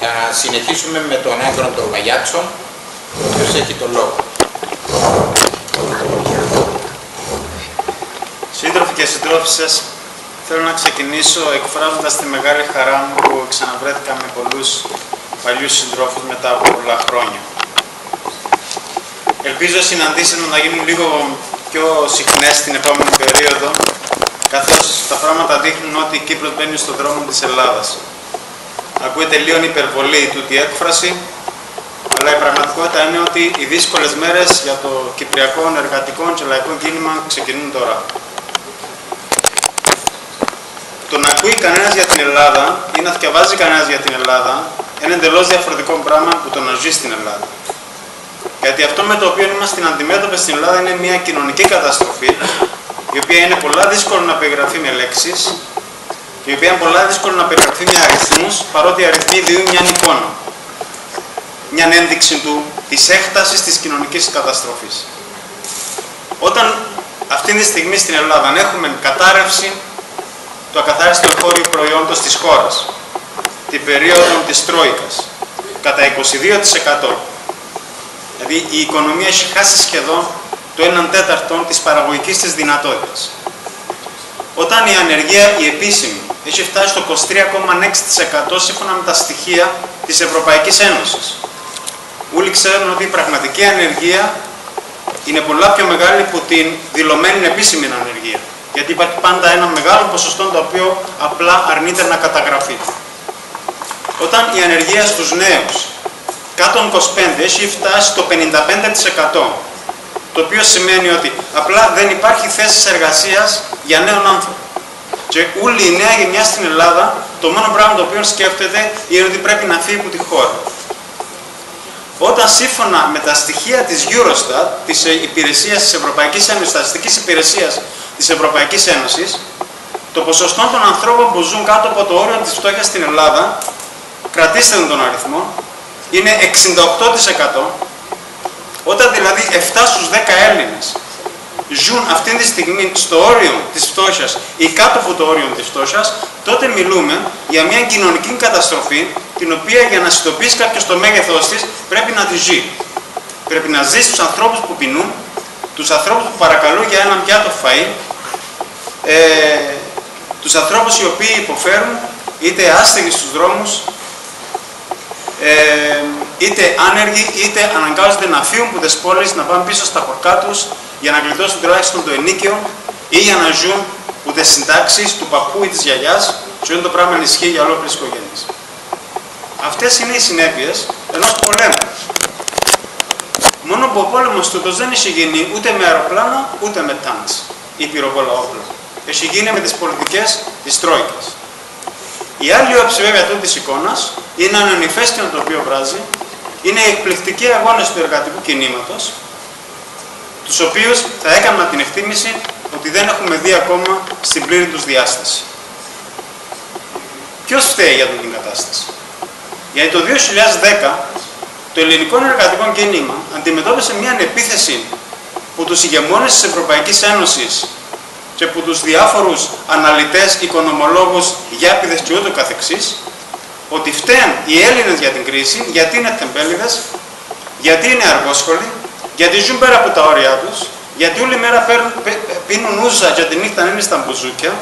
Θα συνεχίσουμε με τον Άγγροντο Βαγιάτσο, ο οποίος έχει το λόγο. Σύντροφοι και συντρόφισσες, θέλω να ξεκινήσω εκφράζοντας τη μεγάλη χαρά μου που ξαναβρέθηκα με πολλούς παλιούς συντρόφους μετά από πολλά χρόνια. Ελπίζω οι συναντήσεις να γίνουν λίγο πιο συχνές στην επόμενη περίοδο, καθώς τα πράγματα δείχνουν ότι η Κύπρος μπαίνει στον δρόμο της Ελλάδας. Ακούεται λίγο υπερβολή τούτη έκφραση, αλλά η πραγματικότητα είναι ότι οι δύσκολες μέρες για το κυπριακό, εργατικό και λαϊκό κίνημα ξεκινούν τώρα. Το να ακούει κανένας για την Ελλάδα ή να διαβάζει κανένας για την Ελλάδα είναι εντελώς διαφορετικό πράγμα από το να ζει στην Ελλάδα. Γιατί αυτό με το οποίο είμαστε αντιμέτωπες στην Ελλάδα είναι μια κοινωνική καταστροφή, η οποία είναι πολλά δύσκολο να περιγραφεί με λέξεις, η οποία είναι πολλά δύσκολο να περιγραφεί με αριθμούς, παρότι οι αριθμοί διούν μια εικόνα. Μια ένδειξη της έκτασης της κοινωνικής καταστροφής. Όταν αυτή τη στιγμή στην Ελλάδα έχουμε κατάρρευση του ακαθάριστου εγχώριου προϊόντος της χώρας, την περίοδο της Τρόικας, κατά 22%. Δηλαδή η οικονομία έχει χάσει σχεδόν το 1/4 της παραγωγικής της δυνατότητας. Όταν η ανεργία η επίσημη έχει φτάσει στο 23,6% σύμφωνα με τα στοιχεία της Ευρωπαϊκής Ένωσης. Όλοι ξέρουν ότι η πραγματική ανεργία είναι πολλά πιο μεγάλη από την δηλωμένη επίσημη ανεργία. Γιατί υπάρχει πάντα ένα μεγάλο ποσοστό το οποίο απλά αρνείται να καταγραφεί. Όταν η ανεργία στους νέους κάτω των 25 έχει φτάσει στο 55%, το οποίο σημαίνει ότι απλά δεν υπάρχει θέσεις εργασίας για νέον άνθρωπο. Και όλη η νέα γενιά στην Ελλάδα, το μόνο πράγμα το οποίο σκέφτεται είναι ότι πρέπει να φύγει από τη χώρα. Όταν σύμφωνα με τα στοιχεία της Eurostat, της υπηρεσίας της Ευρωπαϊκής Ένωσης, στατιστικής υπηρεσίας της Ευρωπαϊκής Ένωσης, το ποσοστό των ανθρώπων που ζουν κάτω από το όριο της φτώχειας στην Ελλάδα, κρατήστε τον αριθμό, είναι 68%. Όταν δηλαδή 7 στους 10 Έλληνες ζουν αυτή τη στιγμή στο όριο της φτώχειας ή κάτω από το όριο της φτώχειας, τότε μιλούμε για μια κοινωνική καταστροφή, την οποία για να συνειδητοποιήσει κάποιος το μέγεθός της πρέπει να τη ζει. Πρέπει να ζει στους ανθρώπους που πεινούν, τους ανθρώπους που παρακαλούν για έναν πιάτο φαΐ, τους ανθρώπους οι οποίοι υποφέρουν, είτε άστεγοι στους δρόμους, είτε άνεργοι, είτε αναγκάζονται να φύγουν από τις πόλεις, να πάνε πίσω στα χωριά τους για να γλιτώσουν τουλάχιστον το ενίκαιο ή για να ζουν από τις συντάξεις του παππού ή της γιαγιάς, και αυτό το πράγμα ισχύει για ολόκληρες οικογένειες. Αυτές είναι οι συνέπειες ενός πολέμου. Μόνο που ο πόλεμος τούτος δεν έχει γίνει ούτε με αεροπλάνα ούτε με τάγκς ή πυροβόλα όπλα. Έχει γίνει με τις πολιτικές της Τρόικας. Η άλλη όψη βέβαια τούτη της εικόνας είναι ένα ηφαίστειο το οποίο βράζει, είναι οι εκπληκτικοί αγώνες του εργατικού κινήματος, τους οποίους θα έκανα την εκτίμηση ότι δεν έχουμε δει ακόμα στην πλήρη τους διάσταση. Ποιος φταίει για την κατάσταση? Γιατί το 2010 το ελληνικό εργατικό κίνημα αντιμετώπισε μια επίθεση που τους ηγεμόνες της Ευρωπαϊκής Ένωσης και από τους διάφορους αναλυτές, οικονομολόγους, γιάπηδες και ούτω καθεξής, ότι φταίνουν οι Έλληνες για την κρίση, γιατί είναι τεμπέληδες, γιατί είναι αργόσχολοι, γιατί ζουν πέρα από τα όρια τους, γιατί όλη μέρα πίνουν ούζα και τη νύχτα είναι στα μπουζούκια.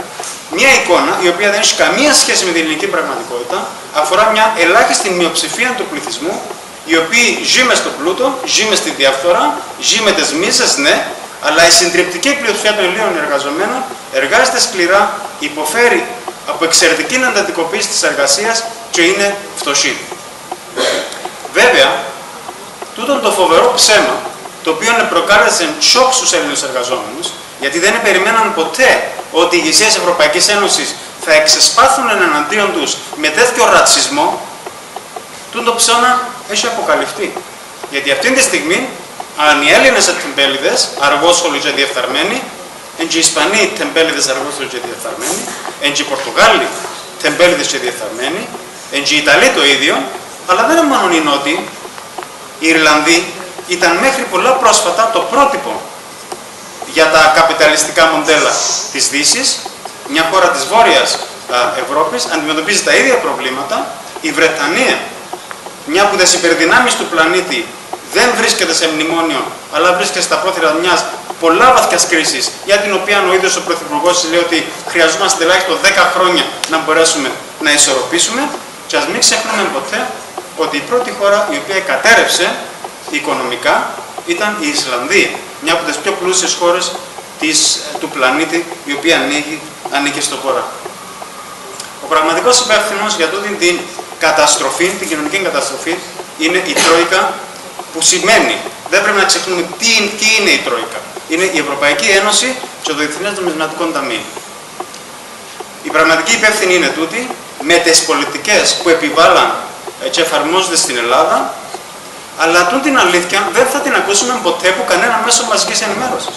Μια εικόνα η οποία δεν έχει καμία σχέση με την ελληνική πραγματικότητα, αφορά μια ελάχιστη μειοψηφία του πληθυσμού, οι οποίοι ζει μες στο πλούτο, ζει μες στη διαφθορά, ζει με τις μίζες, ναι, αλλά η συντριπτική πλειοψηφία των Ελλήνων εργαζομένων εργάζεται σκληρά, υποφέρει από εξαιρετική εντατικοποίηση της εργασίας και είναι φτωχή. Βέβαια, τούτον το φοβερό ψέμα, το οποίο προκάλεσε σοκ στους Έλληνες εργαζόμενους, γιατί δεν περιμέναν ποτέ ότι οι ηγεσίες της Ευρωπαϊκής Ένωσης θα εξεσπάθουν εναντίον τους με τέτοιο ρατσισμό, τούτο ψέμα έχει αποκαλυφθεί. Γιατί αυτή τη στιγμή, αν οι Έλληνες τεμπέληδες, αργόσχολοι και διεφθαρμένοι, εν και οι Ισπανοί τεμπέληδες, αργόσχολοι και διεφθαρμένοι, εν και οι Πορτογάλοι τεμπέληδες και διεφθαρμένοι, εν και οι Ιταλοί το ίδιο, αλλά δεν είναι μόνο οι Νότιοι, οι Ιρλανδοί ήταν μέχρι πολλά πρόσφατα το πρότυπο για τα καπιταλιστικά μοντέλα της Δύσης. Μια χώρα της Βόρειας Ευρώπης αντιμετωπίζει τα ίδια προβλήματα. Η Βρετανία μια από τις υπερδυνάμεις του πλανήτη δεν βρίσκεται σε μνημόνιο, αλλά βρίσκεται στα πρόθυρα μιας πολλάβαθμιας κρίσης, για την οποία ο ίδιος ο Πρωθυπουργός λέει ότι χρειαζόμαστε τουλάχιστον 10 χρόνια να μπορέσουμε να ισορροπήσουμε. Και ας μην ξεχνούμε ποτέ ότι η πρώτη χώρα η οποία κατέρευσε οικονομικά ήταν η Ισλανδία, μια από τις πιο πλούσιες χώρες του πλανήτη, η οποία ανήκει στο βορρά. Ο πραγματικός υπεύθυνος για τούτη την καταστροφή, την κοινωνική καταστροφή, είναι η Τρόικα, που σημαίνει, δεν πρέπει να ξεχνούμε τι είναι η Τρόικα. Είναι η Ευρωπαϊκή Ένωση και το Διεθνές Νομισματικό Ταμείο. Η πραγματική υπεύθυνη είναι τούτη, με τις πολιτικές που επιβάλλαν και εφαρμόζονται στην Ελλάδα, αλλά τούτη την αλήθεια δεν θα την ακούσουμε ποτέ από κανένα μέσο μαζικής ενημέρωσης.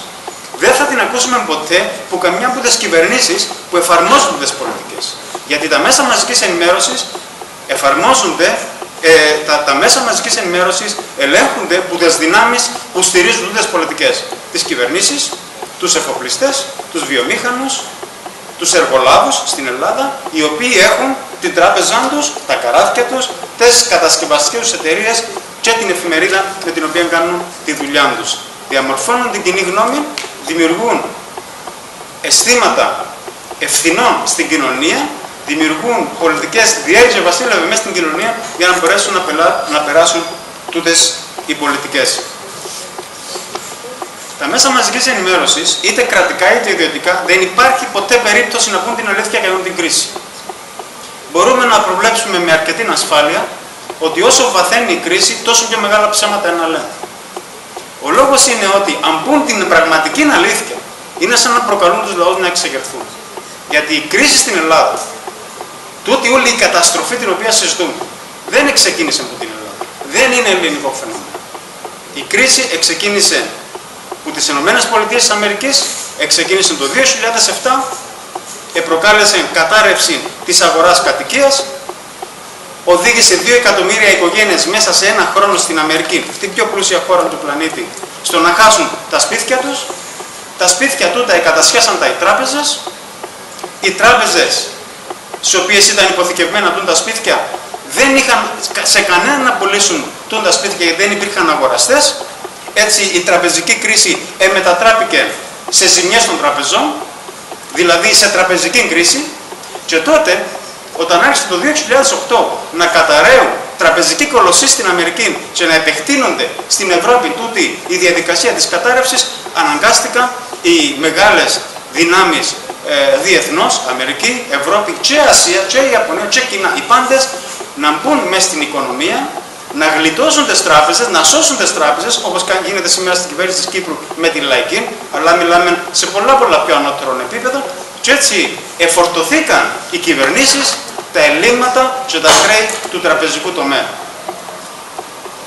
Δεν θα την ακούσουμε ποτέ από καμιά από τις κυβερνήσεις που εφαρμόζουν τις πολιτικές. Γιατί τα μέσα μαζικής ενημέρωσης εφαρμόζονται, τα μέσα μαζικής ενημέρωσης ελέγχονται από τις δυνάμεις που στηρίζουν τις πολιτικές. Τις κυβερνήσεις, τους εφοπλιστές, τους βιομήχανους, τους εργολάβους στην Ελλάδα, οι οποίοι έχουν την τράπεζά τους, τα καράβια τους, τις κατασκευαστικές τους εταιρείες και την εφημερίδα με την οποία κάνουν τη δουλειά τους. Διαμορφώνουν την κοινή γνώμη, δημιουργούν αισθήματα ευθυνών στην κοινωνία, δημιουργούν πολιτικές διέρης βασίλευε μέσα στην κοινωνία για να μπορέσουν να περάσουν τούτες οι πολιτικές. Τα μέσα μαζικής ενημέρωσης, είτε κρατικά είτε ιδιωτικά, δεν υπάρχει ποτέ περίπτωση να πούν την αλήθεια για την κρίση. Μπορούμε να προβλέψουμε με αρκετή ασφάλεια ότι όσο βαθαίνει η κρίση, τόσο πιο μεγάλα ψέματα αναλένε. Ο λόγος είναι ότι αν πούν την πραγματική αλήθεια, είναι σαν να προκαλούν τους λαούς να εξεγερθούν. Γιατί η κρίση στην Ελλάδα, τούτη όλη η καταστροφή την οποία συζητούμε, δεν ξεκίνησε από την Ελλάδα. Δεν είναι ελληνικό φαινόμενο. Η κρίση ξεκίνησε από τις ΗΠΑ, ξεκίνησε το 2007, προκάλεσε κατάρρευση της αγοράς κατοικίας, οδήγησε 2 εκατομμύρια οικογένειες μέσα σε ένα χρόνο στην Αμερική, την πιο πλούσια χώρα του πλανήτη, στο να χάσουν τα σπίτια τους. Τα σπίτια τούτα εκατασχέσαν οι τράπεζες. Οι τράπεζες, στις οποίες ήταν υποθηκευμένα τα σπίτια, δεν είχαν σε κανένα να πουλήσουν τα σπίτια γιατί δεν υπήρχαν αγοραστές. Έτσι η τραπεζική κρίση μετατράπηκε σε ζημιές των τραπεζών, δηλαδή σε τραπεζική κρίση, και τότε, όταν άρχισε το 2008 να καταραίουν τραπεζικοί κολοσσοί στην Αμερική και να επεκτείνονται στην Ευρώπη τούτη η διαδικασία της κατάρρευσης, αναγκάστηκαν οι μεγάλες δυνάμεις διεθνώς, Αμερική, Ευρώπη και Ασία και Ιαπωνία και Κίνα, οι πάντες να μπουν μέσα στην οικονομία, να γλιτώσουν τις τράπεζες, να σώσουν τις τράπεζες, όπως γίνεται σήμερα στην κυβέρνηση της Κύπρου με τη Λαϊκή, αλλά μιλάμε σε πολλά πιο ανώτερων επίπεδο, και έτσι εφορτωθήκαν οι κυβερνήσεις τα ελλείμματα και τα χρέη του τραπεζικού τομέα.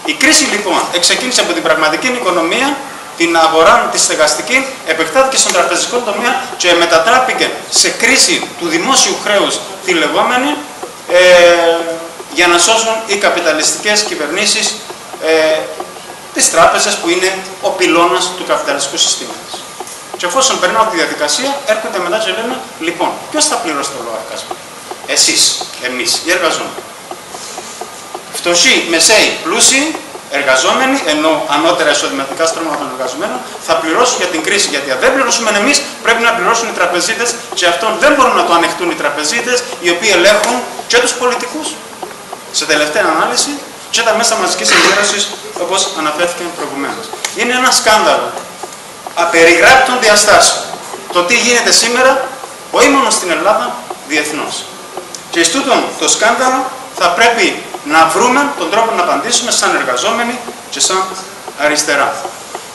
Η κρίση λοιπόν ξεκίνησε από την πραγματική οικονομία, την αγορά τη στεγαστική, επεκτάθηκε στον τραπεζικό τομέα και μετατράπηκε σε κρίση του δημόσιου χρέους τη λεγόμενη, για να σώσουν οι καπιταλιστικές κυβερνήσεις τις τράπεζες που είναι ο πυλώνας του καπιταλιστικού συστήματος. Και εφόσον περνάω τη διαδικασία, έρχονται μετά και λένε, λοιπόν, ποιος θα πληρώσει το λογαριασμό? Εσείς, εμείς, οι εργαζόμενοι. Φτωχοί, μεσαίοι, πλούσιοι, εργαζόμενοι, ενώ ανώτερα εισοδηματικά στρώματα των εργαζομένων, θα πληρώσουν για την κρίση. Γιατί αν δεν πληρώσουμε εμείς, πρέπει να πληρώσουν οι τραπεζίτες, και αυτό δεν μπορούν να το ανεχτούν οι τραπεζίτες, οι οποίοι ελέγχουν και τους πολιτικούς, σε τελευταία ανάλυση, και τα μέσα μαζικής ενημέρωσης, όπως αναφέρθηκε προηγουμένως. Είναι ένα σκάνδαλο απεριγράπτων διαστάσεων το τι γίνεται σήμερα, όχι μόνο στην Ελλάδα, διεθνώς. Και εις τούτον το σκάνδαλο θα πρέπει να βρούμε τον τρόπο να απαντήσουμε σαν εργαζόμενοι και σαν αριστερά.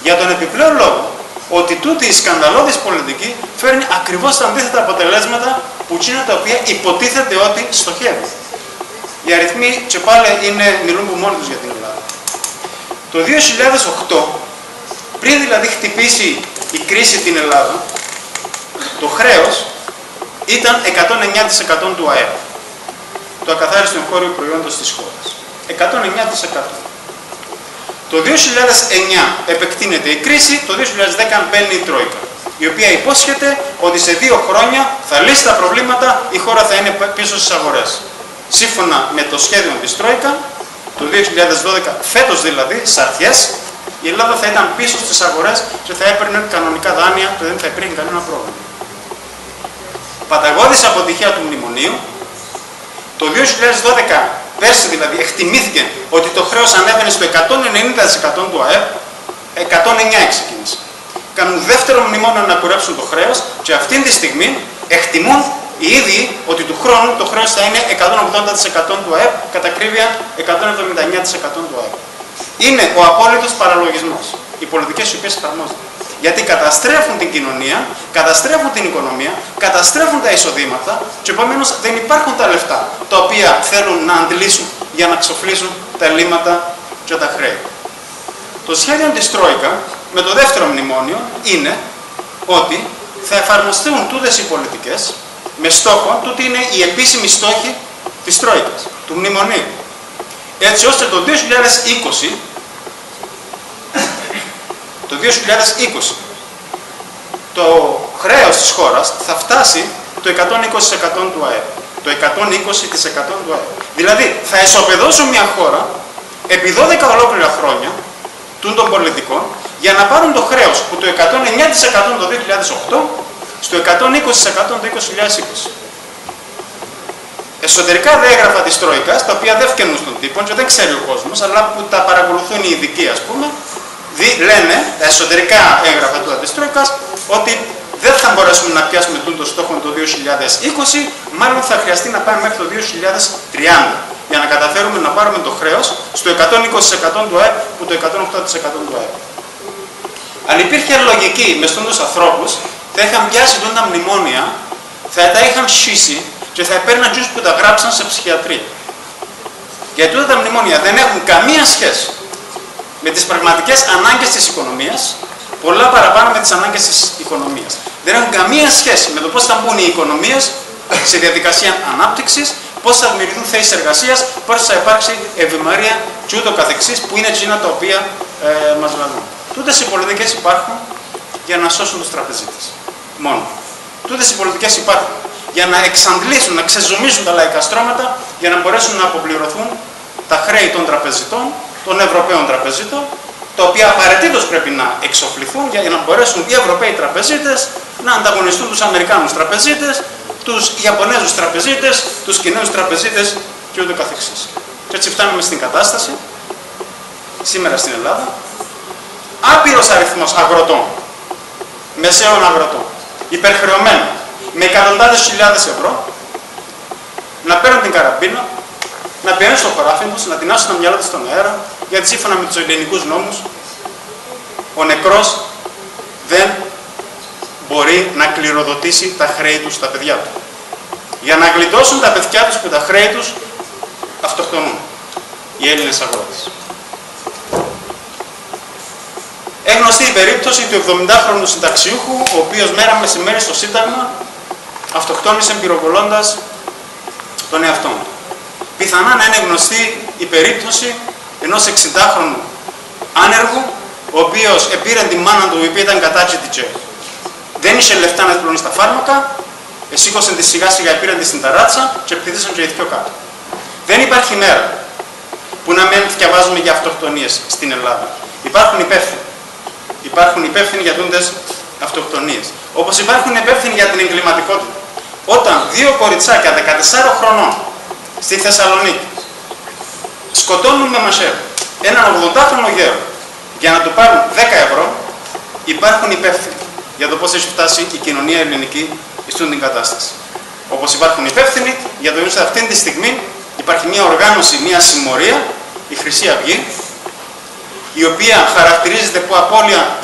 Για τον επιπλέον λόγο ότι τούτη η σκανδαλώδης πολιτική φέρνει ακριβώς τα αντίθετα αποτελέσματα που είναι τα οποία υποτίθεται ότι στοχεύει. Οι αριθμοί και πάλι μιλούν που μόνοι τους για την Ελλάδα. Το 2008, πριν δηλαδή χτυπήσει η κρίση την Ελλάδα, το χρέος ήταν 109% του ΑΕΠ, το ακαθάριστο εγχώριο προϊόντος της χώρας. 109%. Το 2009 επεκτείνεται η κρίση, το 2010 μπαίνει η Τρόικα, η οποία υπόσχεται ότι σε 2 χρόνια θα λύσει τα προβλήματα, η χώρα θα είναι πίσω στις αγορές. Σύμφωνα με το σχέδιο της Τρόικα, το 2012, φέτος δηλαδή, στις αρχές, η Ελλάδα θα ήταν πίσω στις αγορές και θα έπαιρνε κανονικά δάνεια και δεν θα υπήρχε κανένα πρόβλημα. Παταγώδης αποτυχία του μνημονίου. Το 2012, πέρσι δηλαδή, εκτιμήθηκε ότι το χρέος ανέβαινε στο 190% του ΑΕΠ, 109 ξεκίνησε. Κάνουν δεύτερο μνημόνιο να κουρέψουν το χρέος και αυτή τη στιγμή εκτιμούν οι ίδιοι ότι του χρόνου το χρέος θα είναι 180% του ΑΕΠ, κατά ακρίβεια 179% του ΑΕΠ. Είναι ο απόλυτος παραλογισμός. Οι πολιτικές οι οποίες εφαρμόζονται. Γιατί καταστρέφουν την κοινωνία, καταστρέφουν την οικονομία, καταστρέφουν τα εισοδήματα και επομένως δεν υπάρχουν τα λεφτά τα οποία θέλουν να αντλήσουν για να ξοφλήσουν τα ελλείμματα και τα χρέη. Το σχέδιο της Τρόικα με το δεύτερο μνημόνιο είναι ότι θα εφαρμοστούν τούτες οι πολιτικές με στόχο, τούτη είναι η επίσημη στόχη της Τρόικας, του μνημονίου. Έτσι ώστε το 2020 το χρέος της χώρας θα φτάσει το 120% του ΑΕΠ. Το 120% του ΑΕΠ. Δηλαδή θα ισοπεδώσουν μια χώρα επί 12 ολόκληρα χρόνια των πολιτικών για να πάρουν το χρέος που το 109% το 2008 στο 120% το 2020. Εσωτερικά έγγραφα της Τρόικας, τα οποία δεν φκαινούν στον τύπο και δεν ξέρει ο κόσμος, αλλά που τα παρακολουθούν οι ειδικοί, ας πούμε, λένε τα εσωτερικά έγγραφα της Τρόικας ότι δεν θα μπορέσουμε να πιάσουμε το στόχο το 2020, μάλλον θα χρειαστεί να πάμε μέχρι το 2030 για να καταφέρουμε να πάρουμε το χρέος στο 120% του ΑΕΠ που το 108% του ΑΕΠ. Αν υπήρχε λογική μες στους ανθρώπους, θα είχαν πιάσει τα μνημόνια, θα τα είχαν σχίσει και θα παίρναν τους που τα γράψαν σε ψυχιατρία. Γιατί τα μνημόνια δεν έχουν καμία σχέση με τις πραγματικές ανάγκες της οικονομίας, πολλά παραπάνω με τις ανάγκες της οικονομίας. Δεν έχουν καμία σχέση με το πώς θα μπουν οι οικονομίες σε διαδικασία ανάπτυξης, πώς θα δημιουργηθούν θέσεις εργασίας, πώς θα υπάρξει ευημερία και ούτω καθεξής, που είναι εκείνα τα οποία μας λαλούν. Τούτες οι πολιτικές υπάρχουν για να σώσουν τους τραπεζίτες. Μόνο. Τούτες οι πολιτικές υπάρχουν για να εξαντλήσουν, να ξεζουμίσουν τα λαϊκά στρώματα, για να μπορέσουν να αποπληρωθούν τα χρέη των τραπεζιτών, των Ευρωπαίων τραπεζίτων, τα οποία απαραίτητος πρέπει να εξοφληθούν για να μπορέσουν οι Ευρωπαίοι τραπεζίτες να ανταγωνιστούν τους Αμερικάνους τραπεζίτες, τους Ιαπωνέζους τραπεζίτες, τους Κινέζους τραπεζίτες και ούτω καθεξής. Και έτσι φτάνουμε στην κατάσταση, σήμερα στην Ελλάδα, άπειρος αριθμός αγροτών, μεσαίων αγροτών, υπερχρεωμένων, με εκατοντάδες χιλιάδες ευρώ, να παίρνουν την καραμπίνα, να πηγαίνουν στο χωράφι τους, να τεινάσουν τα μυαλά τους στον αέρα, γιατί σύμφωνα με τους ελληνικούς νόμους, ο νεκρός δεν μπορεί να κληροδοτήσει τα χρέη τους στα παιδιά του. Για να γλιτώσουν τα παιδιά τους που τα χρέη τους αυτοκτονούν οι Έλληνες αγρότες. Έχει γνωστή η περίπτωση του 70χρονου συνταξιούχου, ο οποίος μέρα μεσημέρι στο Σύνταγμα αυτοκτόνησε πυροβολώντας τον εαυτό του. Πιθανά να είναι γνωστή η περίπτωση ενός 60χρονου άνεργου, ο οποίος επήρε τη μάνα του, η οποία ήταν κατάτσιτη και δεν είχε λεφτά να πληρώνει στα φάρμακα, σήκωσαν τη σιγά σιγά, πήραν τη στην ταράτσα και πηδήσαν και πιο κάτω. Δεν υπάρχει μέρα που να μην διαβάζουμε για αυτοκτονίες στην Ελλάδα. Υπάρχουν υπεύθυνοι. Υπάρχουν υπεύθυνοι για τούντες αυτοκτονίες. Όπως υπάρχουν υπεύθυνοι για την εγκληματικότητα. Όταν δύο κοριτσάκια 14 χρονών στη Θεσσαλονίκη σκοτώνουν με μασέρα έναν 80χρονο γέρο για να του πάρουν 10 ευρώ, υπάρχουν υπεύθυνοι για το πώς έχει φτάσει η κοινωνία ελληνική στην την κατάσταση. Όπως υπάρχουν υπεύθυνοι για το ότι αυτή τη στιγμή υπάρχει μια οργάνωση, μια συμμορία, η Χρυσή Αυγή, η οποία χαρακτηρίζεται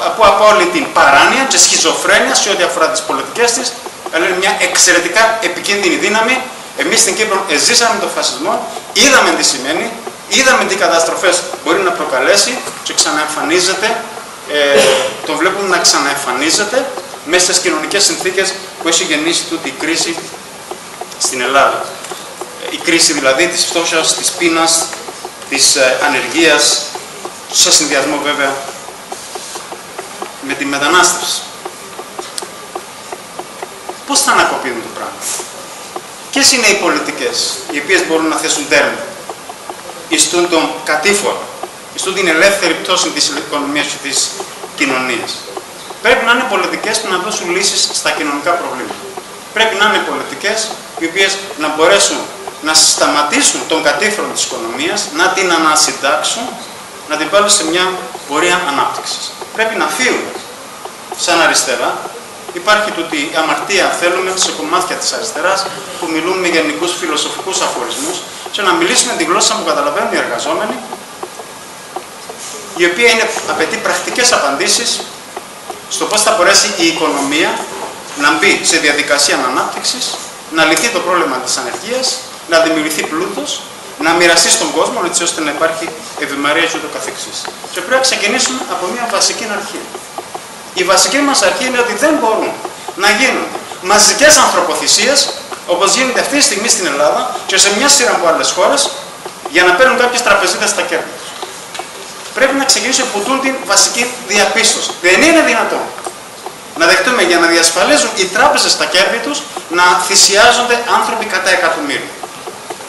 από απόλυτη παράνοια και σχιζοφρένεια σε ό,τι αφορά τις πολιτικές της, αλλά είναι μια εξαιρετικά επικίνδυνη δύναμη. Εμείς στην Κύπρο ζήσαμε τον φασισμό, είδαμε τι σημαίνει, είδαμε τι καταστροφές μπορεί να προκαλέσει και ξαναεμφανίζεται, το βλέπουμε να ξαναεμφανίζεται μέσα στις κοινωνικές συνθήκες που έχει γεννήσει τούτη η κρίση στην Ελλάδα. Η κρίση δηλαδή της φτώχειας, της πείνας, της ανεργίας, σε συνδυασμό βέβαια με τη μετανάστευση. Πώς θα ανακοπούν το πράγμα? Ποιες είναι οι πολιτικές οι οποίες μπορούν να θέσουν τέρμα? στον τον κατήφορο, στον την ελεύθερη πτώση της οικονομίας και της κοινωνίας. Πρέπει να είναι πολιτικές που να δώσουν λύσεις στα κοινωνικά προβλήματα. Πρέπει να είναι πολιτικές οι οποίες να μπορέσουν να σταματήσουν τον κατήφορο της οικονομίας, να την ανασυντάξουν, να την βάλουν σε μια πορεία ανάπτυξης. Πρέπει να φύγουν σαν αριστερά. Υπάρχει τούτη η αμαρτία, θέλουμε, σε κομμάτια της αριστεράς που μιλούν με γενικούς φιλοσοφικούς αφορισμούς και να μιλήσουμε τη γλώσσα που καταλαβαίνουν οι εργαζόμενοι, η οποία απαιτεί πρακτικές απαντήσεις στο πώς θα μπορέσει η οικονομία να μπει σε διαδικασία ανάπτυξης, να λυθεί το πρόβλημα της ανεργίας, να δημιουργηθεί πλούτος, να μοιραστεί στον κόσμο έτσι ώστε να υπάρχει ευημερία και ούτω καθεξής. Και πρέπει να ξεκινήσουμε από μια βασική αρχή. Η βασική μας αρχή είναι ότι δεν μπορούν να γίνουν μαζικές ανθρωποθυσίες όπως γίνεται αυτή τη στιγμή στην Ελλάδα και σε μια σειρά από άλλες χώρες για να παίρνουν κάποιες τραπεζίτες στα κέρδη τους. Πρέπει να ξεκινήσουμε από την βασική διαπίστωση. Δεν είναι δυνατόν να δεχτούμε για να διασφαλίζουν οι τράπεζες στα κέρδη τους να θυσιάζονται άνθρωποι κατά εκατομμύρια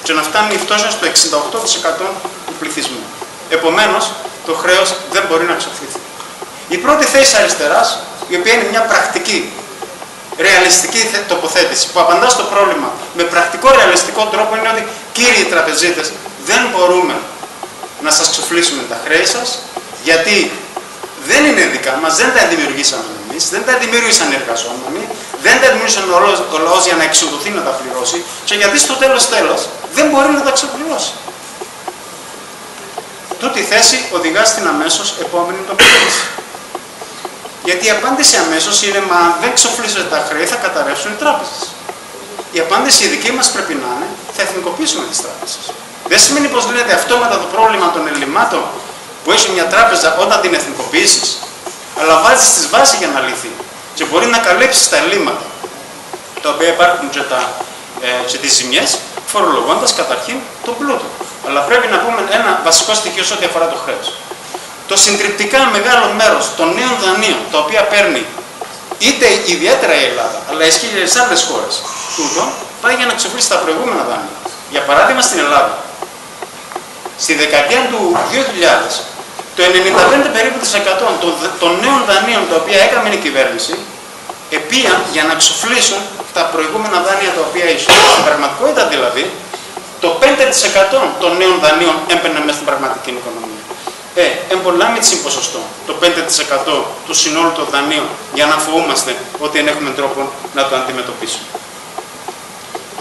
και να φτάνει η φτώχεια στο 68% του πληθυσμού. Επομένως, το χρέος δεν μπορεί να ξοφληθεί. Η πρώτη θέση αριστεράς, η οποία είναι μια πρακτική, ρεαλιστική τοποθέτηση που απαντά στο πρόβλημα με πρακτικό, ρεαλιστικό τρόπο, είναι ότι κύριοι τραπεζίτες, δεν μπορούμε να σας ξοφλήσουμε τα χρέη σας, γιατί δεν είναι δικά μας, δεν τα δημιουργήσαμε εμείς, δεν τα δημιούργησαν οι εργαζόμενοι, δεν τα δημιούργησαν ο λαός για να εξοδοθεί να τα πληρώσει και γιατί στο τέλος δεν μπορεί να τα ξεπληρώσει. Τούτη θέση οδηγά στην αμέσως επόμενη τοποθέτηση. Γιατί η απάντηση αμέσως είναι, μα αν δεν ξοφλήσετε τα χρέη θα καταρρεύσουν οι τράπεζες. Η απάντηση η δική μας πρέπει να είναι, θα εθνικοποιήσουμε τις τράπεζες. Δεν σημαίνει πως λύνεται αυτόματα το πρόβλημα των ελλημάτων που έχει μια τράπεζα όταν την εθνικοποιήσεις, αλλά βάζεις τις βάσεις για να λυθεί και μπορεί να καλύψεις τα ελλείμματα τα οποία υπάρχουν και τις ζημιές, φορολογώντας καταρχήν τον πλούτο. Αλλά πρέπει να πούμε ένα βασικό στοιχείο σε ό,τι αφορά το χρέος. Το συντριπτικά μεγάλο μέρος των νέων δανείων, τα οποία παίρνει είτε ιδιαίτερα η Ελλάδα, αλλά ισχύει και σε άλλες χώρες, τούτο πάει για να ξεφλήσει τα προηγούμενα δάνεια. Για παράδειγμα στην Ελλάδα, στη δεκαετία του 2000, το 95% περίπου των νέων δανείων τα οποία έκαμε η κυβέρνηση, επίαν για να εξοφλήσουν τα προηγούμενα δάνεια τα οποία ίσχυαν. Στην πραγματικότητα δηλαδή, το 5% των νέων δανείων έμπαινε μέσα στην πραγματική οικονομία. Εμπολάμει την ποσοστό, το 5% του συνόλου των δανείων, για να φοβούμαστε ότι δεν έχουμε τρόπο να το αντιμετωπίσουμε.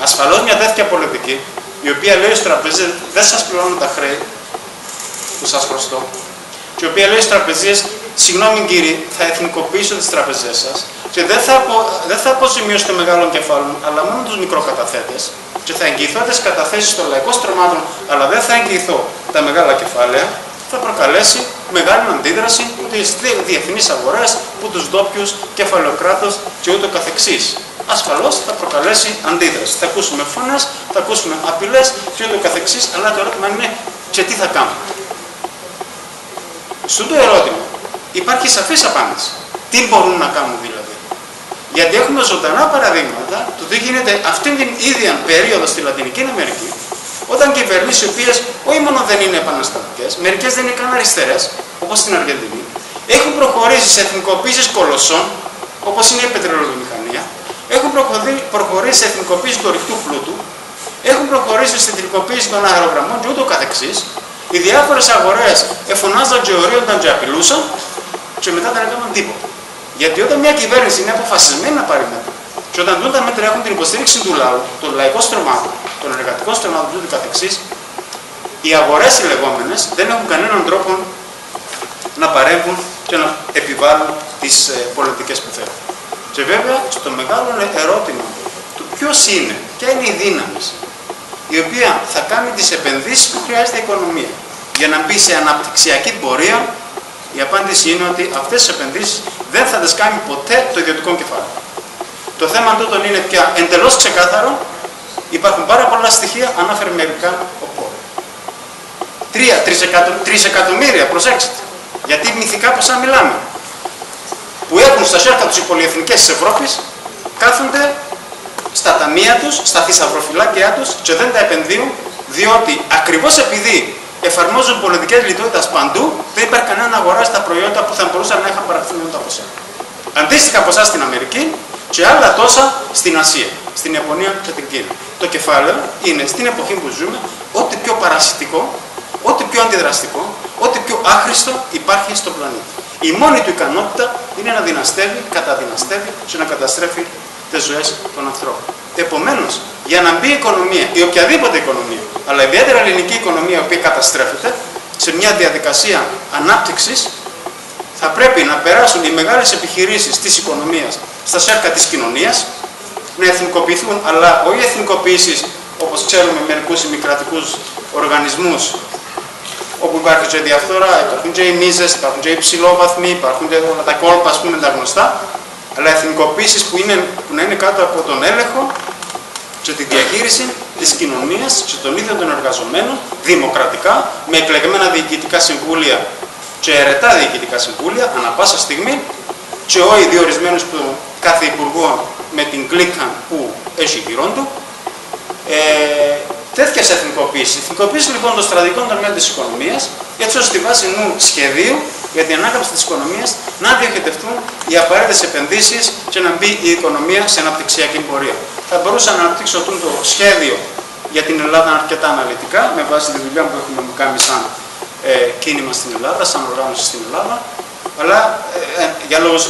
Ασφαλώς μια τέτοια πολιτική, η οποία λέει στους τραπεζίες δεν σας πληρώνω τα χρέη που σας χρωστώ, και η οποία λέει στους τραπεζίες, συγγνώμη κύριοι, θα εθνικοποιήσω τις τραπεζές σας και δεν θα αποζημιώσω το μεγάλο κεφάλαιο, αλλά μόνο τους μικροκαταθέτες και θα εγγυηθώ τις καταθέσεις των λαϊκών στρωμάτων, αλλά δεν θα εγγυηθώ τα μεγάλα κεφάλαια, θα προκαλέσει μεγάλη αντίδραση από τις διεθνείς αγορές, από τους ντόπιους, κεφαλαιοκράτους και ούτω καθεξής. Ασφαλώς θα προκαλέσει αντίδραση. Θα ακούσουμε φωνές, θα ακούσουμε απειλές και ούτω καθεξής, αλλά το ερώτημα είναι και τι θα κάνουμε. Στο το ερώτημα υπάρχει σαφής απάντηση. Τι μπορούν να κάνουν δηλαδή. Γιατί έχουμε ζωντανά παραδείγματα του τι γίνεται αυτήν την ίδια περίοδο στη Λατινική Αμερική, όταν κυβερνήσεις οι οποίες όχι μόνο δεν είναι επαναστατικές, μερικές δεν είναι καν αριστερές, όπως στην Αργεντινή, έχουν προχωρήσει σε εθνικοποίησεις κολοσσών, όπως είναι η πετρελαιοβιομηχανία, έχουν προχωρήσει σε εθνικοποίηση του ορυκτού πλούτου, έχουν προχωρήσει στην εθνικοποίηση των αερογραμμών και ούτω καθεξής. Οι διάφορες αγορές εφωνάζαν και ορίονταν και απειλούσαν και μετά δεν έκαναν τίποτα. Γιατί όταν μια κυβέρνηση είναι αποφασισμένη να πάρει μέτρα, και όταν τούτα μέτρα έχουν την υποστήριξη του λαού, των λαϊκών στρωμάτων, των εργατικών στρωμάτων και ούτω καθεξής, οι αγορές οι λεγόμενες δεν έχουν κανέναν τρόπο να παρέμβουν και να επιβάλλουν τις πολιτικές που θέλουν. Και βέβαια, στο μεγάλο ερώτημα του ποιος είναι, ποια είναι η δύναμη η οποία θα κάνει τις επενδύσεις που χρειάζεται η οικονομία για να μπει σε αναπτυξιακή πορεία, η απάντηση είναι ότι αυτές τις επενδύσεις δεν θα τις κάνει ποτέ το ιδιωτικό κεφάλαιο. Το θέμα τούτον είναι πια εντελώς ξεκάθαρο, υπάρχουν πάρα πολλά στοιχεία, ανάφερε μερικά ο Πόλ. 3 εκατομμύρια, προσέξτε, γιατί μυθικά ποσά μιλάμε, που έχουν στα χέρια τους οι πολυεθνικές της Ευρώπης, κάθονται στα ταμεία τους, στα θησαυροφυλάκια τους και δεν τα επενδύουν, διότι ακριβώς επειδή εφαρμόζουν πολιτικές λιτότητας παντού, δεν υπάρχει κανένα να αγοράσει τα προϊόντα που θα μπορούσαν να είχαν παραχθεί με τα ποσά. Αντίστοιχα ποσά στην Αμερική και άλλα τόσα στην Ασία, στην Ιαπωνία και την Κίνα. Το κεφάλαιο είναι στην εποχή που ζούμε ό,τι πιο παρασιτικό, ό,τι πιο αντιδραστικό, ό,τι πιο άχρηστο υπάρχει στον πλανήτη. Η μόνη του ικανότητα είναι να δυναστεύει, καταδυναστεύει και να καταστρέφει τις ζωές των ανθρώπων. Επομένως, για να μπει η οικονομία, ή οποιαδήποτε οικονομία, αλλά ιδιαίτερα η ελληνική οικονομία, η οποία καταστρέφεται, σε μια διαδικασία ανάπτυξης, θα πρέπει να περάσουν οι μεγάλες επιχειρήσεις της οικονομίας στα σέρκα της κοινωνίας, να εθνικοποιηθούν, αλλά όχι εθνικοποιήσεις όπως ξέρουμε μερικούς ημικρατικούς οργανισμούς, όπου υπάρχει και διαφθορά, υπάρχουν και οι μίζες, υπάρχουν και οι ψηλόβαθμοι, υπάρχουν και όλα τα κόλπα, ας πούμε, τα γνωστά, αλλά εθνικοποίησεις που να είναι κάτω από τον έλεγχο και τη διαχείριση της κοινωνίας και των ίδιων των εργαζομένων, δημοκρατικά, με εκλεγμένα διοικητικά συμβούλια και αιρετά διοικητικά συμβούλια, ανά πάσα στιγμή, και όχι διορισμένους του κάθε υπουργό με την κλίκα που έχει γύρω του. Τέτοιες εθνικοποίησεις. Εθνικοποίηση λοιπόν των στρατηγικών τομέων της οικονομίας, έτσι ώστε στη βάση ενού σχεδίου για την ανάκαμψη της οικονομίας να διοχετευτούν οι απαραίτητες επενδύσεις και να μπει η οικονομία σε αναπτυξιακή πορεία. Θα μπορούσα να αναπτύξω το σχέδιο για την Ελλάδα αρκετά αναλυτικά, με βάση τη δουλειά που έχουμε κάνει σαν κίνημα στην Ελλάδα, σαν οργάνωση στην Ελλάδα, αλλά για λόγους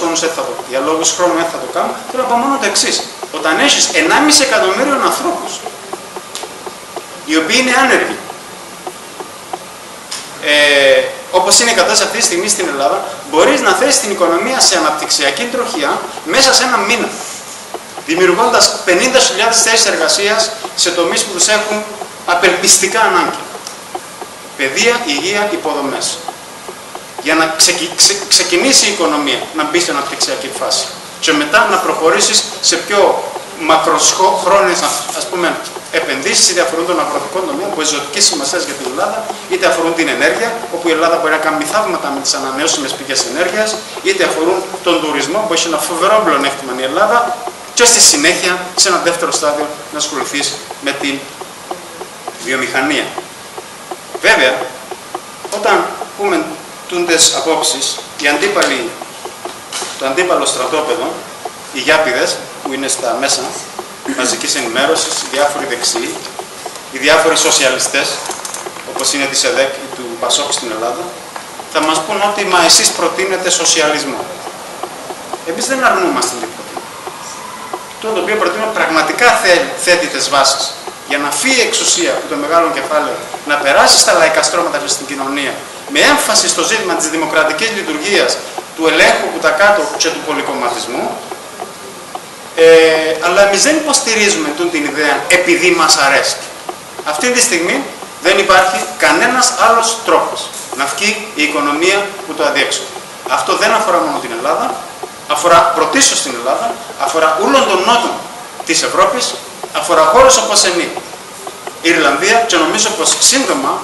χρόνου δεν θα το κάνω. Θέλω να πω μόνο το εξής. Όταν έχεις 1,5 εκατομμύριο ανθρώπους, οι οποίοι είναι άνεργοι, όπως είναι η κατάσταση αυτή τη στιγμή στην Ελλάδα, μπορείς να θέσεις την οικονομία σε αναπτυξιακή τροχιά μέσα σε ένα μήνα, δημιουργώντας 50.000 θέσεις εργασίας σε τομείς που τους έχουν απελπιστικά ανάγκη. Παιδεία, υγεία, υποδομές. Για να ξεκινήσει η οικονομία να μπει στην αναπτυξιακή φάση και μετά να προχωρήσεις σε πιο μακροχρόνιες, ας πούμε, επενδύσεις, είτε αφορούν τον αγροτικό τομέα που έχει ζωτική σημασία για την Ελλάδα, είτε αφορούν την ενέργεια, όπου η Ελλάδα μπορεί να κάνει θαύματα με τις ανανεώσιμες πηγές ενέργειας, είτε αφορούν τον τουρισμό που έχει ένα φοβερό πλεονέκτημα η Ελλάδα, και στη συνέχεια, σε ένα δεύτερο στάδιο, να ασχοληθείς με την βιομηχανία. Βέβαια, όταν πούμε τούντες απόψεις, το αντίπαλο στρατόπεδο, οι γιάπηδες που είναι στα μέσα μαζικής ενημέρωσης, οι διάφοροι δεξιοί, οι διάφοροι σοσιαλιστές, όπως είναι της ΕΔΕΚ ή του ΠΑΣΟΚ στην Ελλάδα, θα μας πούν ότι μα εσείς προτείνετε σοσιαλισμό. Εμείς δεν αρνούμαστε τι προτείνουμε. Το οποίο προτείνουμε πραγματικά θέτει τις βάσεις για να φύγει η εξουσία από το μεγάλο κεφάλαιο, να περάσει στα λαϊκά στρώματα και στην κοινωνία, με έμφαση στο ζήτημα της δημοκρατικής λειτουργίας, του ελέγχου που τα κάτω και του πολυκομματισμού. Αλλά εμείς δεν υποστηρίζουμε την ιδέα επειδή μας αρέσει. Αυτή τη στιγμή δεν υπάρχει κανένας άλλος τρόπος να βγει η οικονομία που το αδιέξοδο. Αυτό δεν αφορά μόνο την Ελλάδα, αφορά πρωτίστως την Ελλάδα, αφορά όλων των νότων της Ευρώπης, αφορά χώρες όπως είναι η Ιρλανδία και νομίζω πως σύντομα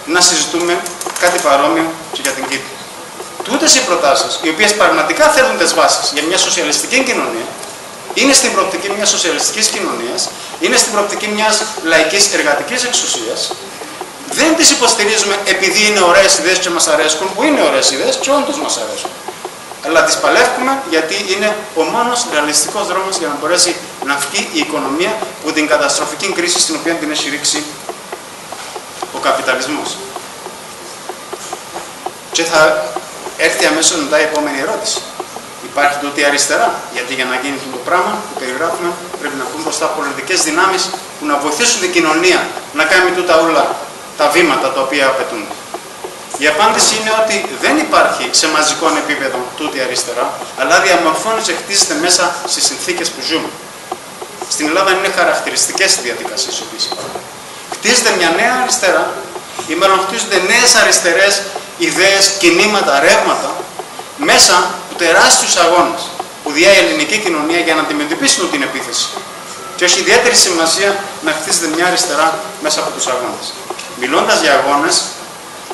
να συζητούμε κάτι παρόμοιο και για την Κύπρο. Τούτες οι προτάσεις, οι οποίες πραγματικά θέτουν τις βάσεις για μια σοσιαλιστική κοινωνία, είναι στην προοπτική μιας σοσιαλιστικής κοινωνίας, είναι στην προοπτική μιας λαϊκής εργατικής εξουσίας. Δεν τις υποστηρίζουμε επειδή είναι ωραίες ιδέες και μας αρέσκουν, που είναι ωραίες ιδέες και όντως μας αρέσκουν. Αλλά τις παλεύουμε γιατί είναι ο μόνος ρεαλιστικός δρόμος για να μπορέσει να βγει η οικονομία από την καταστροφική κρίση στην οποία την έχει ρίξει ο καπιταλισμός. Και θα έρθει αμέσως μετά η επόμενη ερώτηση. Υπάρχει τότε η αριστερά, γιατί για να γίνει αυτό το πράγμα που περιγράφουμε πρέπει να πούμε μπροστά πολιτικές δυνάμεις που να βοηθήσουν την κοινωνία να κάνει τούτα όλα τα βήματα τα οποία απαιτούνται. Η απάντηση είναι ότι δεν υπάρχει σε μαζικό επίπεδο τούτη αριστερά, αλλά διαμορφώνει και χτίζεται μέσα στις συνθήκες που ζούμε. Στην Ελλάδα είναι χαρακτηριστικές οι διαδικασίες που υπάρχουν. Χτίζεται μια νέα αριστερά, ή μάλλον χτίζονται νέες αριστερές ιδέες, κινήματα, ρεύματα, μέσα από τεράστιους αγώνες που διάει η ελληνική κοινωνία για να αντιμετωπίσουν την επίθεση. Και έχει ιδιαίτερη σημασία να χτίζεται μια αριστερά μέσα από τους αγώνες. Μιλώντας για αγώνες,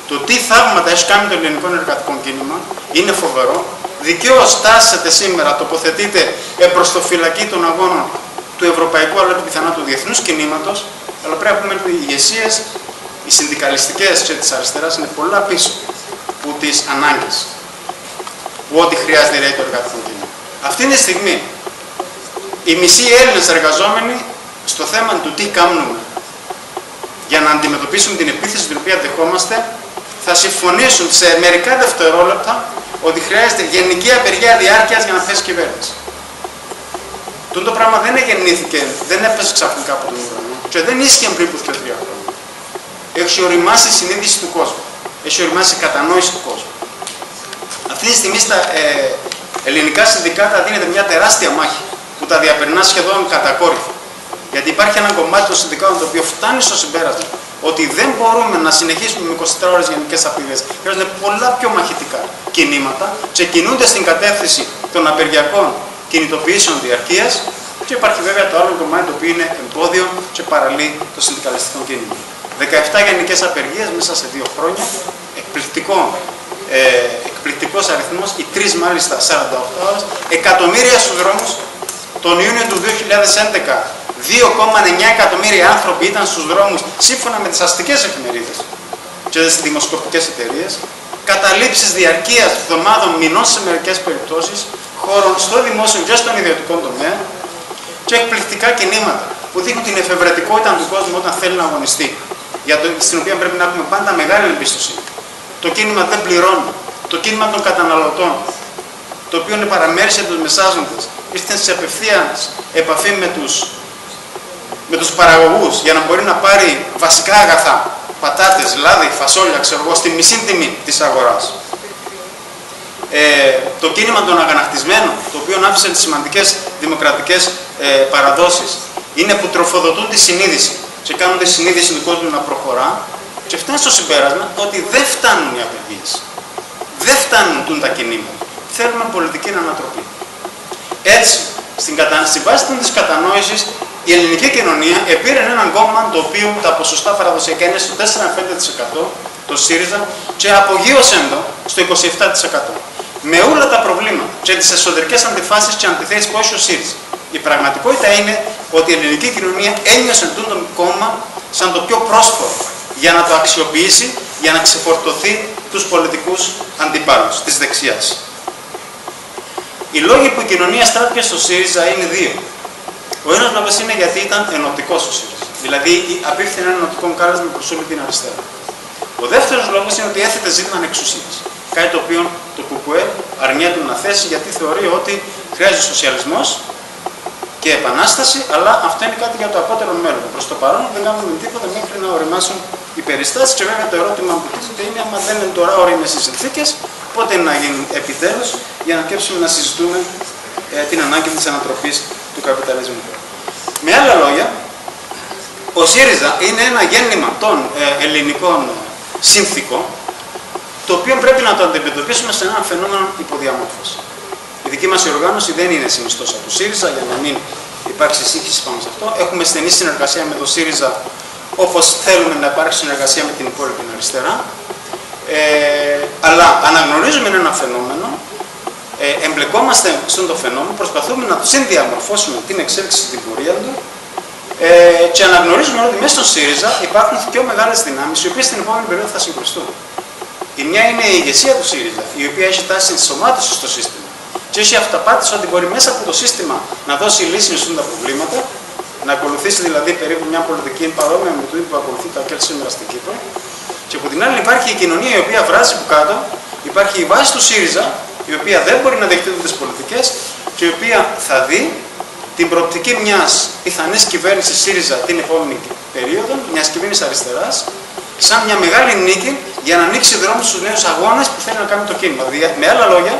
το τι θαύματα έχει κάνει το ελληνικό εργατικό κίνημα είναι φοβερό. Δικαίως τάσσεται σήμερα, τοποθετείται προς το φυλακή των αγώνων του ευρωπαϊκού αλλά και πιθανά του διεθνούς κινήματος, αλλά πρέπει να πούμε ότι οι ηγεσίες, οι συνδικαλιστικές και της αριστεράς είναι πολλά πίσω από τις ανάγκες. Που ό,τι χρειάζεται λέει το εργατικό κίνημα. Αυτή είναι η στιγμή. Οι μισοί Έλληνες εργαζόμενοι στο θέμα του τι κάνουμε για να αντιμετωπίσουμε την επίθεση την οποία δεχόμαστε, θα συμφωνήσουν σε μερικά δευτερόλεπτα ότι χρειάζεται γενική απεργία διάρκειας για να θέσει κυβέρνηση. Το πράγμα δεν γεννήθηκε, δεν έπεσε ξαφνικά από τον ουρανό και δεν ίσχυε πριν από 2-3 χρόνια. Έχει οριμάσει η συνείδηση του κόσμου. Έχει οριμάσει η κατανόηση του κόσμου. Αυτή τη στιγμή στα ελληνικά συνδικάτα δίνεται μια τεράστια μάχη που τα διαπερνά σχεδόν κατακόρυφα. Γιατί υπάρχει ένα κομμάτι των συνδικάτων το οποίο φτάνει στο συμπέρασμα ότι δεν μπορούμε να συνεχίσουμε με 24 ώρες γενικές απειλές. Χρειάζονται πολλά πιο μαχητικά κινήματα και κινούνται στην κατεύθυνση των απεργιακών κινητοποιήσεων διαρκείας. Και υπάρχει βέβαια το άλλο κομμάτι το οποίο είναι εμπόδιο και παραλύει το συνδικαλιστικό κίνημα. 17 γενικές απεργίες μέσα σε 2 χρόνια. Εκπληκτικός αριθμός, οι 3 μάλιστα 48 ώρες. Εκατομμύρια στους δρόμους. Τον Ιούνιο του 2011 2,9 εκατομμύρια άνθρωποι ήταν στους δρόμους σύμφωνα με τις αστικές εφημερίδες και τις δημοσκοπικές εταιρείες. Καταλήψεις διαρκείας εβδομάδων, μηνών σε μερικές περιπτώσεις, χώρων στο δημόσιο και στον ιδιωτικό τομέα και εκπληκτικά κινήματα που δείχνουν την εφευρετικότητα του κόσμου όταν θέλει να αγωνιστεί, στην οποία πρέπει να έχουμε πάντα μεγάλη εμπιστοσύνη. Το κίνημα δεν πληρώνει. Το κίνημα των καταναλωτών, το οποίο είναι παραμέρισε τους μεσάζοντες, ήρθε σε απευθείας επαφή με τους παραγωγούς για να μπορεί να πάρει βασικά αγαθά, πατάτες, λάδι, φασόλια, ξέρω εγώ, στη μισή τιμή της αγοράς. Το κίνημα των αγανακτισμένων, το οποίο άφησε τις σημαντικές δημοκρατικές παραδόσεις, είναι που τροφοδοτούν τη συνείδηση και κάνουν τη συνείδηση του κόσμου να προχωρά και φτάνει στο συμπέρασμα ότι δεν φτάνουν οι απεργίες. Δεν φτάνουν τα κινήματα. Θέλουμε πολιτική ανατροπή. Έτσι, στην βάση της κατανόησης, η ελληνική κοινωνία επήρε έναν κόμμα το οποίο τα ποσοστά παραδοσιακά είναι στο 4-5%, το ΣΥΡΙΖΑ, και απογείωσε το στο 27%. Με όλα τα προβλήματα και τις εσωτερικές αντιφάσεις και αντιθέσεις που έχει ο ΣΥΡΙΖΑ. Η πραγματικότητα είναι ότι η ελληνική κοινωνία ένιωσε το κόμμα σαν το πιο πρόσφορο για να το αξιοποιήσει, για να ξεφορτωθεί τους πολιτικούς αντιπάλους της δεξιάς. Οι λόγοι που η κοινωνία στράφηκε στο ΣΥΡΙΖΑ είναι 2. Ο ένας λόγος είναι γιατί ήταν ενωτικός ο ΣΥΡΙΖΑ. Δηλαδή απίφθηνε ένα ενωτικό κάλεσμα προς όλη την αριστερά. Ο δεύτερος λόγος είναι ότι έθετε ζήτημα ανεξουσίας. Κάτι το οποίο το ΚΚΕ αρνιέται να θέσει γιατί θεωρεί ότι χρειάζεται σοσιαλισμός και επανάσταση, αλλά αυτό είναι κάτι για το απότερο μέλλον. Προς το παρόν δεν κάνουμε τίποτα μέχρι να οριμάσουν οι περιστάσεις και βέβαια το ερώτημα που τίθεται είναι: άμα δεν είναι τώρα όριμες οι συνθήκες, πότε να γίνουν επιτέλους για να κέψουμε να συζητούμε την ανάγκη της ανατροπής του καπιταλισμού. Με άλλα λόγια, ο ΣΥΡΙΖΑ είναι ένα γέννημα των ελληνικών συνθήκων, το οποίο πρέπει να το αντιμετωπίσουμε σε ένα φαινόμενο υποδιαμόρφωση. Η δική μας οργάνωση δεν είναι συνιστόσα του ΣΥΡΙΖΑ, για να μην υπάρξει σύγχυση πάνω σε αυτό. Έχουμε στενή συνεργασία με το ΣΥΡΙΖΑ, όπως θέλουμε να υπάρξει συνεργασία με την υπόλοιπη αριστερά. Αλλά αναγνωρίζουμε ένα φαινόμενο, εμπλεκόμαστε στο φαινόμενο, προσπαθούμε να το συνδιαμορφώσουμε την εξέλιξη στην πορεία του και αναγνωρίζουμε ότι μέσα στον ΣΥΡΙΖΑ υπάρχουν πιο μεγάλες δυνάμεις, οι οποίες στην επόμενη περίοδο θα συγκρουστούν. Η μια είναι η ηγεσία του ΣΥΡΙΖΑ, η οποία έχει τάση στην ενσωμάτωση στο σύστημα και έχει αυταπάτηση ότι μπορεί μέσα από το σύστημα να δώσει λύσεις σε τα προβλήματα, να ακολουθήσει δηλαδή περίπου μια πολιτική παρόμοια με τούτη που ακολουθεί τα ΚΕΛ σήμερα στην Κύπρο. Και από την άλλη υπάρχει η κοινωνία η οποία βράζει από κάτω, υπάρχει η βάση του ΣΥΡΙΖΑ, η οποία δεν μπορεί να δεχτεί τις πολιτικές και η οποία θα δει την προοπτική μιας πιθανής κυβέρνησης ΣΥΡΙΖΑ την επόμενη περίοδο, μιας κυβέρνησης αριστεράς, σαν μια μεγάλη νίκη για να ανοίξει δρόμους στους νέους αγώνες που θέλει να κάνει το κίνημα. Με άλλα λόγια,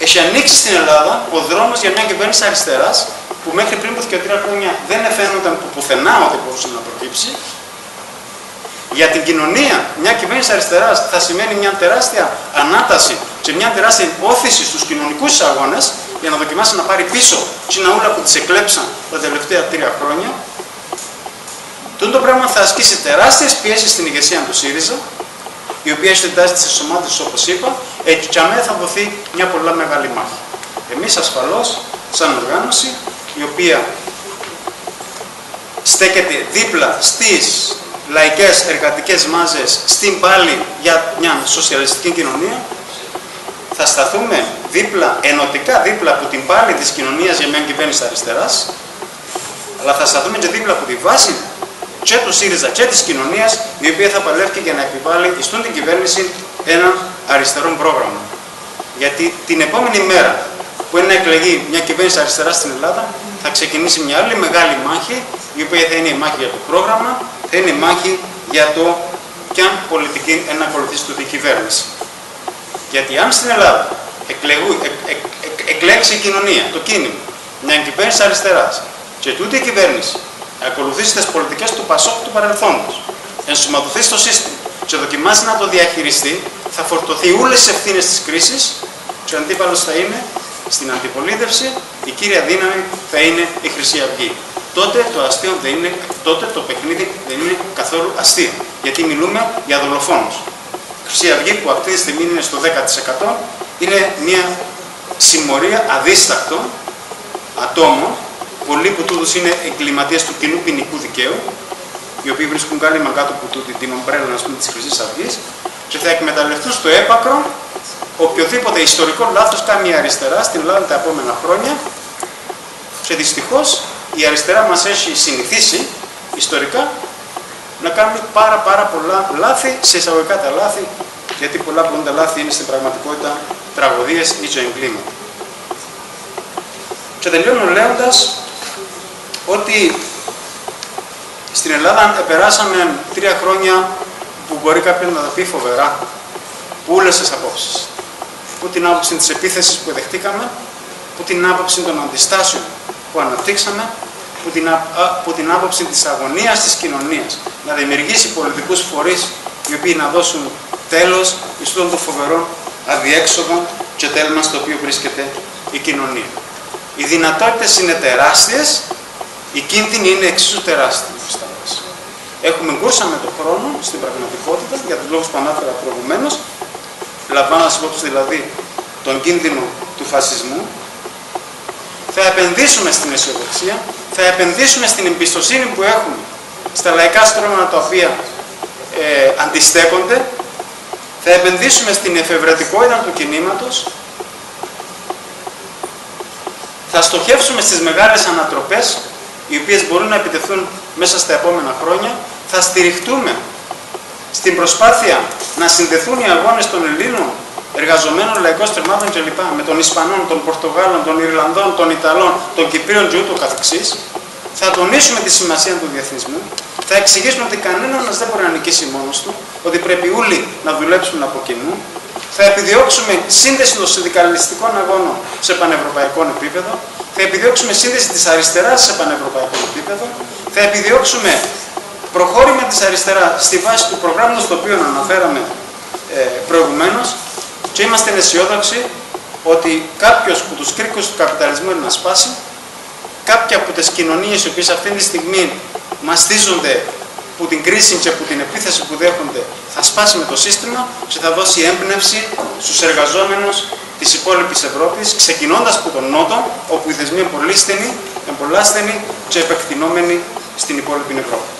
έχει ανοίξει στην Ελλάδα ο δρόμος για μια κυβέρνηση αριστεράς που μέχρι πριν από 2-3 χρόνια δεν φαίνονταν πουθενά ότι μπορούσε να προκύψει. Για την κοινωνία, μια κυβέρνηση αριστεράς θα σημαίνει μια τεράστια ανάταση και μια τεράστια όθηση στους κοινωνικούς αγώνες για να δοκιμάσει να πάρει πίσω την ούλα που τις εκλέψαν τα τελευταία 3 χρόνια. Τούτο πράγμα θα ασκήσει τεράστιες πιέσεις στην ηγεσία του ΣΥΡΙΖΑ, η οποία έχει την τάση της ενσωμάτωσης, όπως είπα, και αμέσως θα δοθεί μια πολλά μεγάλη μάχη. Εμείς ασφαλώς, σαν οργάνωση, η οποία στέκεται δίπλα στις λαϊκές εργατικές μάζες στην πάλι για μια σοσιαλιστική κοινωνία. Θα σταθούμε δίπλα, ενωτικά δίπλα από την πάλι της κοινωνίας για μια κυβέρνηση αριστεράς, αλλά θα σταθούμε και δίπλα από τη βάση και του ΣΥΡΙΖΑ και της κοινωνίας, η οποία θα παλεύει για να επιβάλλει στην την κυβέρνηση ένα αριστερό πρόγραμμα. Γιατί την επόμενη μέρα που είναι να εκλεγεί μια κυβέρνηση αριστερά στην Ελλάδα, θα ξεκινήσει μια άλλη μεγάλη μάχη, η οποία θα είναι η μάχη για το πρόγραμμα, θα είναι η μάχη για το ποια πολιτική να ακολουθήσει τούτη η κυβέρνηση. Γιατί αν στην Ελλάδα εκλέξει η κοινωνία, το κίνημα, μια κυβέρνηση αριστεράς, και τούτη η κυβέρνηση ακολουθήσει τις πολιτικές του ΠΑΣΟΚ του παρελθόντος, ενσωματωθεί στο σύστημα και δοκιμάσει να το διαχειριστεί, θα φορτωθεί όλες τις ευθύνες της κρίσης και ο αντίπαλος θα είναι στην αντιπολίτευση, η κύρια δύναμη θα είναι η Χρυσή Αυγή. Τότε το παιχνίδι δεν είναι καθόλου αστείο, γιατί μιλούμε για δολοφόνους. Η Χρυσή Αυγή, που αυτή τη στιγμή είναι στο 10%, είναι μια συμμορία αδίστακτων ατόμων, πολλοί που τούτος είναι εγκληματίες του κοινού ποινικού δικαίου, οι οποίοι βρίσκουν κάλυμα κάτω από την ομπρέλα της Χρυσής Αυγής, και θα εκμεταλλευτούν στο έπακρο οποιοδήποτε ιστορικό λάθος κάνει η αριστερά στην Ελλάδα τα επόμενα χρόνια. Και δυστυχώς η αριστερά μας έχει συνηθίσει ιστορικά να κάνει πάρα πολλά λάθη, σε εισαγωγικά τα λάθη, γιατί πολλά από τα λάθη είναι στην πραγματικότητα τραγωδίες ή και εγκλήματα. Και τελειώνω λέγοντας ότι στην Ελλάδα περάσαμε 3 χρόνια που μπορεί κάποιος να τα πει φοβερά, που όλες τις απόψεις. Που την άποψη της επίθεσης που δεχτήκαμε, που την άποψη των αντιστάσεων που αναπτύξαμε, που την άποψη της αγωνίας της κοινωνίας να δημιουργήσει πολιτικούς φορείς οι οποίοι να δώσουν τέλος εις των φοβερών αδιέξοδων και τέλμα στο οποίο βρίσκεται η κοινωνία. Οι δυνατότητες είναι τεράστιες, οι κίνδυνοι είναι εξίσου τεράστιοι μπροστά μας. Έχουμε κούρσα με τον χρόνο στην πραγματικότητα για τους λόγους που ανάφερα προηγουμένως, λαμβάνοντας υπόψη δηλαδή τον κίνδυνο του φασισμού. Θα επενδύσουμε στην αισιοδοξία, θα επενδύσουμε στην εμπιστοσύνη που έχουμε στα λαϊκά στρώματα τα οποία αντιστέκονται, θα επενδύσουμε στην εφευρετικότητα του κινήματος, θα στοχεύσουμε στις μεγάλες ανατροπές, οι οποίες μπορούν να επιτευχθούν μέσα στα επόμενα χρόνια, θα στηριχτούμε στην προσπάθεια να συνδεθούν οι αγώνες των Ελλήνων εργαζομένων λαϊκών στρωμάτων κλπ. Με των Ισπανών, των Πορτογάλων, των Ιρλανδών, των Ιταλών, των Κυπρίων και ούτω καθεξής. Θα τονίσουμε τη σημασία του διεθνισμού, θα εξηγήσουμε ότι κανένας δεν μπορεί να νικήσει μόνος του, ότι πρέπει όλοι να δουλέψουν από κοινού. Θα επιδιώξουμε σύνδεση των συνδικαλιστικών αγώνων σε πανευρωπαϊκό επίπεδο, θα επιδιώξουμε σύνδεση της αριστεράς σε πανευρωπαϊκό επίπεδο, θα επιδιώξουμε προχώρημα της αριστεράς στη βάση του προγράμματος το οποίο αναφέραμε προηγουμένως, και είμαστε αισιόδοξοι ότι κάποιος από τους κρίκους του καπιταλισμού είναι να σπάσει, κάποια από τις κοινωνίες οι οποίες αυτή τη στιγμή μαστίζονται από την κρίση και από την επίθεση που δέχονται, θα σπάσει με το σύστημα και θα δώσει έμπνευση στους εργαζόμενους της υπόλοιπης Ευρώπης, ξεκινώντας από τον Νότο, όπου οι θεσμοί είναι πολύ στενοί, πολλά στενοί και επεκτηνόμενοι στην υπόλοιπη Ευρώπη.